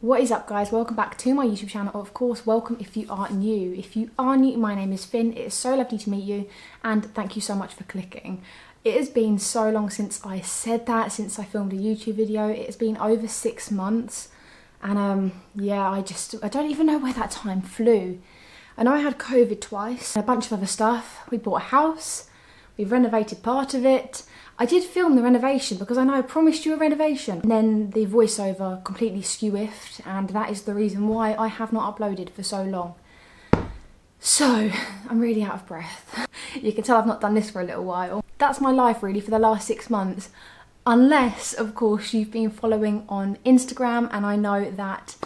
What is up, guys? Welcome back to my YouTube channel. Of course, welcome if you are new. If you are new, my name is Finn. It is so lovely to meet you and thank you so much for clicking. It has been so long since I said that, since I filmed a YouTube video. It has been over 6 months and yeah, I don't even know where that time flew. I know I had COVID twice, a bunch of other stuff. We bought a house, we've renovated part of it. I did film the renovation because I know I promised you a renovation. And then the voiceover completely skew-whiffed, and that is the reason why I have not uploaded for so long. So, I'm really out of breath. You can tell I've not done this for a little while. That's my life really for the last 6 months. Unless, of course, you've been following on Instagram, and I know that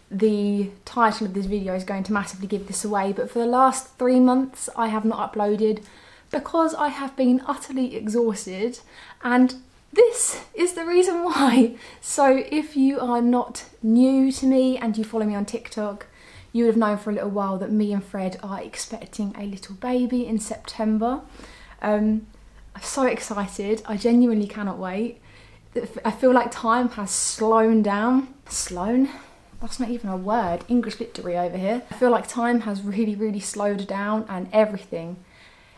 the title of this video is going to massively give this away, but for the last 3 months I have not uploaded because I have been utterly exhausted, and this is the reason why. So if you are not new to me and you follow me on TikTok, you would have known for a little while that me and Fred are expecting a little baby in September. I'm so excited, I genuinely cannot wait. I feel like time has slowed down. Slown? That's not even a word. English literary over here. I feel like time has really slowed down and everything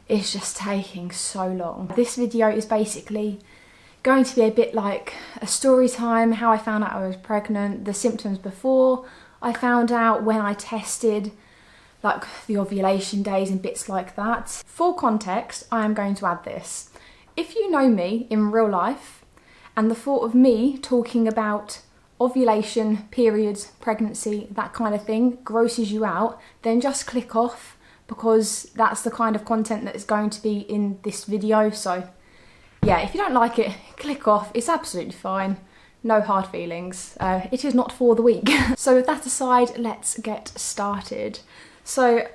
is just taking so long. This video is basically going to be a bit like a story time, how I found out I was pregnant, the symptoms before I found out, when I tested, like the ovulation days and bits like that. For context, I am going to add this. If you know me in real life and the thought of me talking about ovulation, periods, pregnancy, that kind of thing grosses you out, then just click off, because that's the kind of content that is going to be in this video. So yeah, if you don't like it, click off. It's absolutely fine. No hard feelings. It is not for the weak. So with that aside, let's get started. So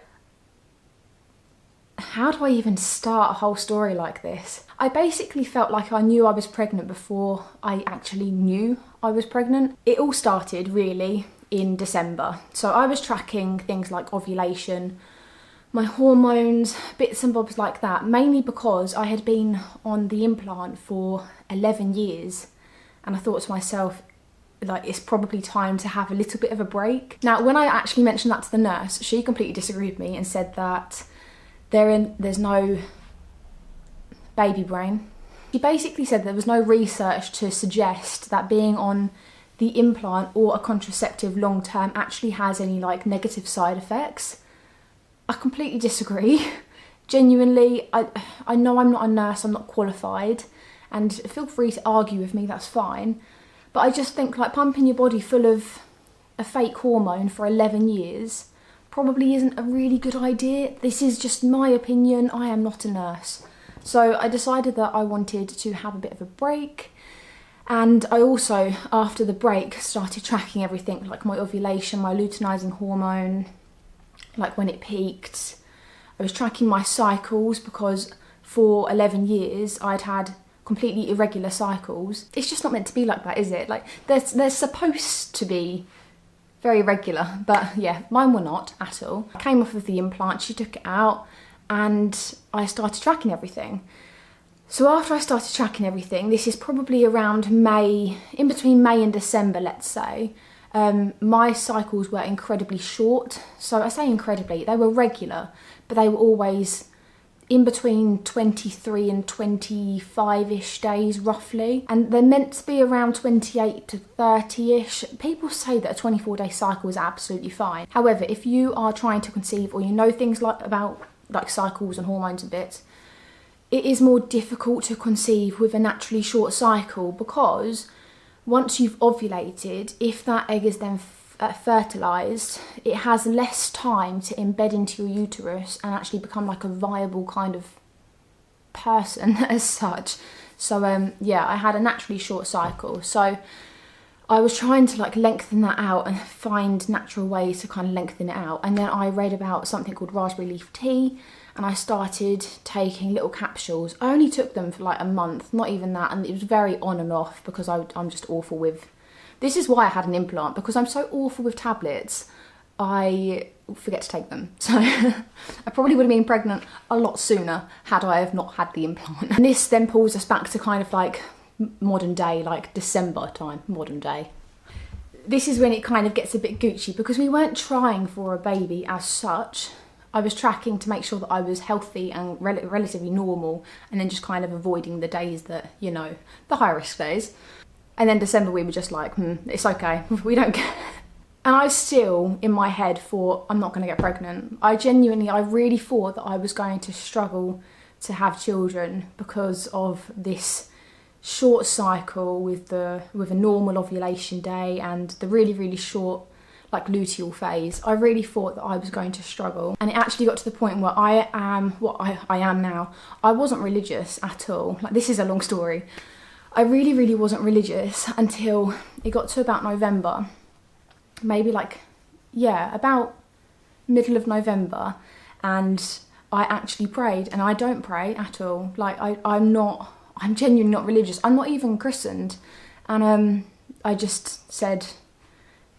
how do I even start a whole story like this? I basically felt like I knew I was pregnant before I actually knew I was pregnant. It all started really in December. So I was tracking things like ovulation, my hormones, bits and bobs like that, mainly because I had been on the implant for 11 years and I thought to myself, like, it's probably time to have a little bit of a break. Now, when I actually mentioned that to the nurse, she completely disagreed with me and said that there's no baby brain. She basically said there was no research to suggest that being on the implant or a contraceptive long term actually has any like negative side effects. I completely disagree. Genuinely, I know I'm not a nurse, I'm not qualified, and feel free to argue with me, that's fine. But I just think like pumping your body full of a fake hormone for 11 years probably isn't a really good idea. This is just my opinion, I am not a nurse. So I decided that I wanted to have a bit of a break. And I also, after the break, started tracking everything, like my ovulation, my luteinizing hormone, like when it peaked. I was tracking my cycles because for 11 years I'd had completely irregular cycles. It's just not meant to be like that, is it? Like they're supposed to be very regular, but yeah, mine were not at all. I came off of the implant, she took it out, and I started tracking everything. So after I started tracking everything, this is probably around May, in between May and December, let's say, my cycles were incredibly short. So I say incredibly, they were regular, but they were always in between 23 and 25-ish days roughly. And they're meant to be around 28 to 30-ish. People say that a 24-day cycle is absolutely fine. However, if you are trying to conceive or you know things about cycles and hormones and bits, it is more difficult to conceive with a naturally short cycle, because once you've ovulated, if that egg is then fertilised, it has less time to embed into your uterus and actually become like a viable kind of person as such. So yeah, I had a naturally short cycle. So I was trying to like lengthen that out and find natural ways to kind of lengthen it out. And then I read about something called raspberry leaf tea, and I started taking little capsules. I only took them for like a month, not even that, and it was very on and off because I'm just awful with... This is why I had an implant, because I'm so awful with tablets, I forget to take them. So I probably would have been pregnant a lot sooner had I have not had the implant. And this then pulls us back to kind of like modern day, like December time, modern day. this is when it kind of gets a bit Gucci, because we weren't trying for a baby as such. I was tracking to make sure that I was healthy and relatively normal, and then just kind of avoiding the days that, you know, the high risk days. And then December we were just like, it's okay, we don't care. And I still, in my head, thought, I'm not going to get pregnant. I really thought that I was going to struggle to have children because of this short cycle with a normal ovulation day and the really, really short like luteal phase. I really thought that I was going to struggle, and it actually got to the point where I am what I am now. I wasn't religious at all. Like, this is a long story. I really, really wasn't religious until it got to about November, maybe like, yeah, about middle of November, and I actually prayed. And I don't pray at all. Like, I'm genuinely not religious. I'm not even christened. And I just said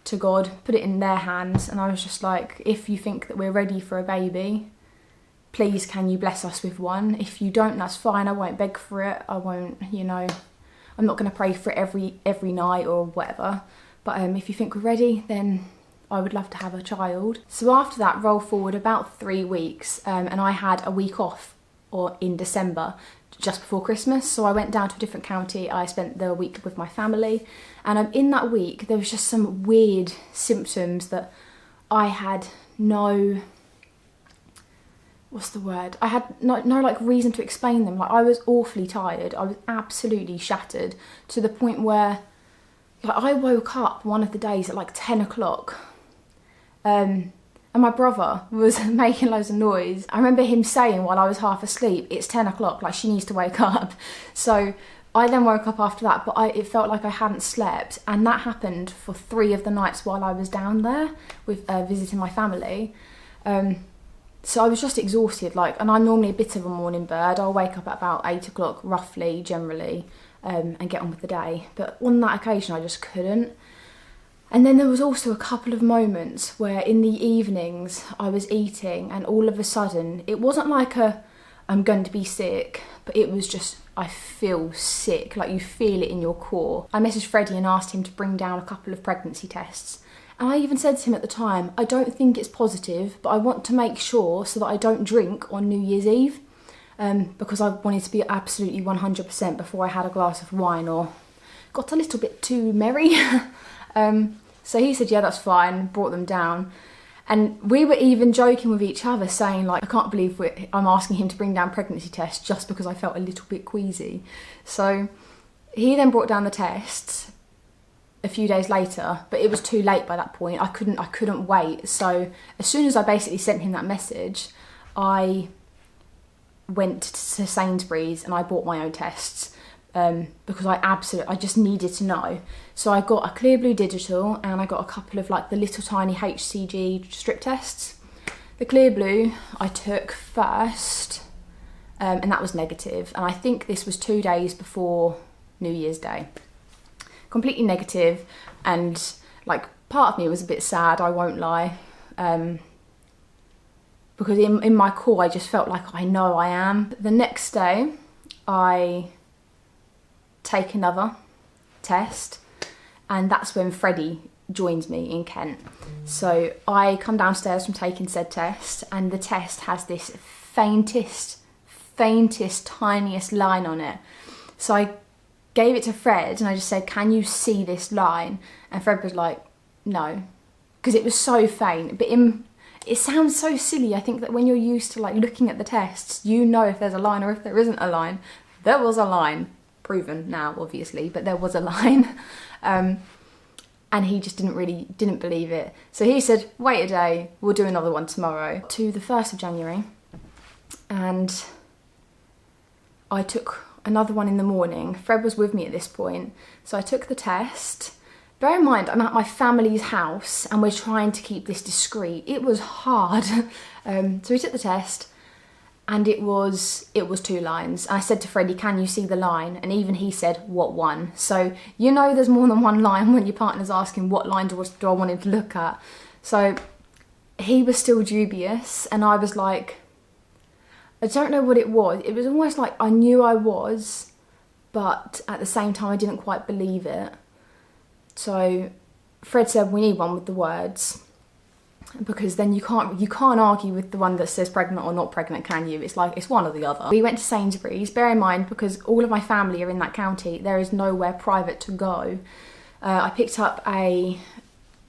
to God, put it in their hands, and I was just like, if you think that we're ready for a baby, please can you bless us with one. If you don't, that's fine. I won't beg for it. I won't, you know, I'm not going to pray for it every night or whatever. But if you think we're ready, then I would love to have a child. So after that, roll forward about 3 weeks, and I had a week off in December, just before Christmas. So I went down to a different county. I spent the week with my family, and in that week there was just some weird symptoms that I had no, what's the word? I had no like reason to explain them. Like, I was awfully tired. I was absolutely shattered to the point where, like, I woke up one of the days at like 10 o'clock. And my brother was making loads of noise. I remember him saying while I was half asleep, it's 10 o'clock, like, she needs to wake up. So I then woke up after that, but it felt like I hadn't slept. And that happened for 3 of the nights while I was down there with visiting my family. So I was just exhausted, like, and I'm normally a bit of a morning bird. I'll wake up at about 8 o'clock, roughly, generally, and get on with the day. But on that occasion, I just couldn't. And then there was also a couple of moments where in the evenings I was eating, and all of a sudden, it wasn't like I'm going to be sick, but it was just, I feel sick, like you feel it in your core. I messaged Freddie and asked him to bring down a couple of pregnancy tests. And I even said to him at the time, I don't think it's positive, but I want to make sure so that I don't drink on New Year's Eve, because I wanted to be absolutely 100% before I had a glass of wine or got a little bit too merry. So he said, yeah, that's fine, brought them down. And we were even joking with each other, saying, like, I can't believe I'm asking him to bring down pregnancy tests just because I felt a little bit queasy. So he then brought down the tests a few days later, but it was too late by that point. I couldn't wait. So as soon as I basically sent him that message, I went to Sainsbury's and I bought my own tests. Because I just needed to know. So I got a Clearblue Digital, and I got a couple of like the little tiny HCG strip tests. The Clearblue I took first, and that was negative. And I think this was 2 days before New Year's Day. Completely negative, and like part of me was a bit sad, I won't lie. Because in my core I just felt like I know I am. The next day I take another test, and that's when Freddie joins me in Kent. So I come downstairs from taking said test, and the test has this faintest, tiniest line on it. So I gave it to Fred and I just said, can you see this line? And Fred was like, no, because it was so faint. But it sounds so silly. I think that when you're used to like looking at the tests, you know if there's a line or if there isn't a line. There was a line. Proven now, obviously, but there was a line. And he just didn't believe it. So he said, wait a day, we'll do another one tomorrow. To the 1st of January, and I took another one in the morning. Fred was with me at this point, so I took the test. Bear in mind, I'm at my family's house and we're trying to keep this discreet. It was hard. So we took the test, and it was 2 lines. I said to Freddie, can you see the line? And even he said, what one? So you know there's more than one line when your partner's asking what line do I want him to look at. So he was still dubious, and I was like, I don't know what it was. It was almost like I knew I was, but at the same time I didn't quite believe it. So Fred said we need one with the words, because then you can't argue with the one that says pregnant or not pregnant, can you? It's like, it's one or the other. We went to Sainsbury's. Bear in mind, because all of my family are in that county, there is nowhere private to go. I picked up a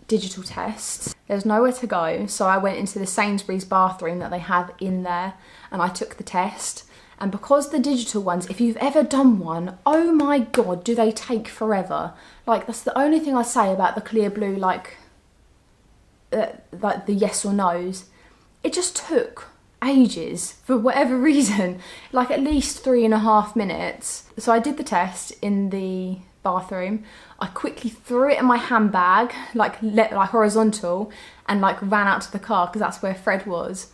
digital test. There's nowhere to go, so I went into the Sainsbury's bathroom that they have in there, and I took the test. And because the digital ones, if you've ever done one, oh my God, do they take forever. Like, that's the only thing I say about the Clearblue, like the yes or no's. It just took ages for whatever reason, like at least 3.5 minutes. So I did the test in the bathroom. I quickly threw it in my handbag, like horizontal, and like ran out to the car because that's where Fred was.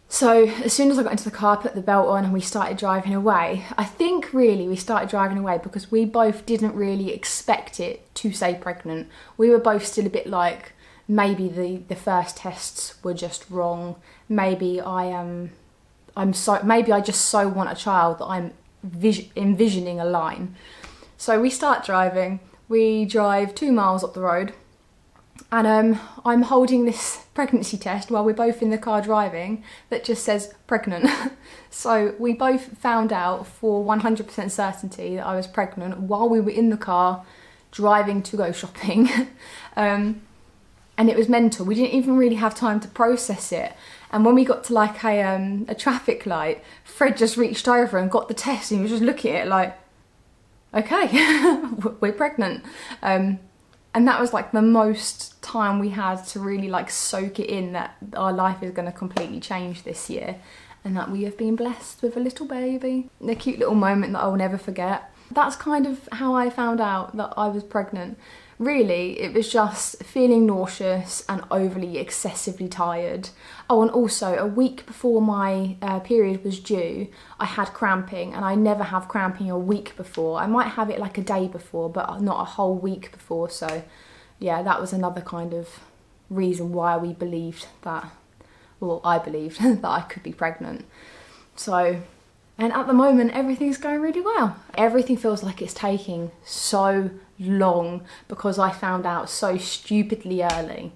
So as soon as I got into the car, I put the belt on and we started driving away. I think really we started driving away because we both didn't really expect it to say pregnant. We were both still a bit like, maybe the first tests were just wrong. Maybe maybe I just so want a child that I'm envisioning a line. So we start driving. We drive 2 miles up the road, and I'm holding this pregnancy test while we're both in the car driving that just says pregnant. So we both found out for 100% certainty that I was pregnant while we were in the car driving to go shopping. And it was mental. We didn't even really have time to process it. And when we got to like a traffic light, Fred just reached over and got the test, and he was just looking at it like, okay, we're pregnant. And that was like the most time we had to really like soak it in that our life is going to completely change this year, and that we have been blessed with a little baby. A cute little moment that I'll never forget. That's kind of how I found out that I was pregnant. Really, it was just feeling nauseous and overly excessively tired. Oh, and also a week before my period was due, I had cramping, and I never have cramping a week before. I might have it like a day before, but not a whole week before. So yeah, that was another kind of reason why we believed that, well, I believed that I could be pregnant. So, and at the moment, everything's going really well. Everything feels like it's taking so long because I found out so stupidly early.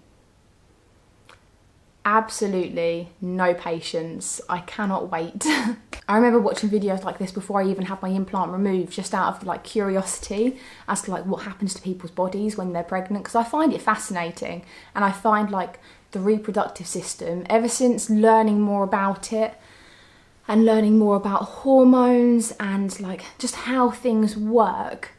Absolutely no patience. I cannot wait. I remember watching videos like this before I even had my implant removed, just out of like curiosity as to like what happens to people's bodies when they're pregnant, because I find it fascinating, and I find like the reproductive system, ever since learning more about it and learning more about hormones and like just how things work,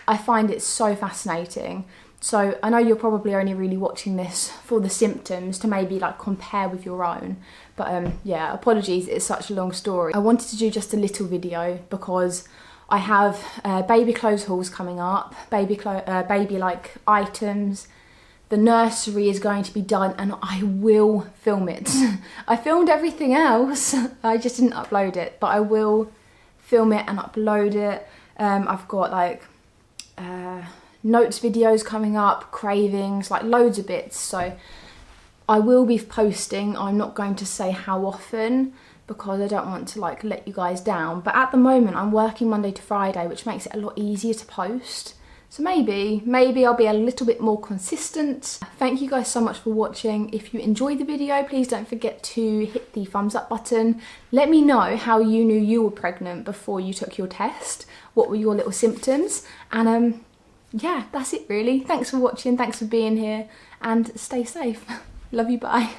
I find it so fascinating. So I know you're probably only really watching this for the symptoms to maybe like compare with your own. But yeah, apologies, it's such a long story. I wanted to do just a little video because I have baby clothes hauls coming up, baby like items. The nursery is going to be done, and I will film it. I filmed everything else, I just didn't upload it, but I will film it and upload it. I've got like notes videos coming up, cravings, like loads of bits. So I will be posting. I'm not going to say how often because I don't want to like let you guys down. But at the moment I'm working Monday to Friday, which makes it a lot easier to post. So maybe I'll be a little bit more consistent. Thank you guys so much for watching. If you enjoyed the video, please don't forget to hit the thumbs up button. Let me know how you knew you were pregnant before you took your test. What were your little symptoms? And yeah, that's it really. Thanks for watching, thanks for being here, and stay safe. Love you, bye.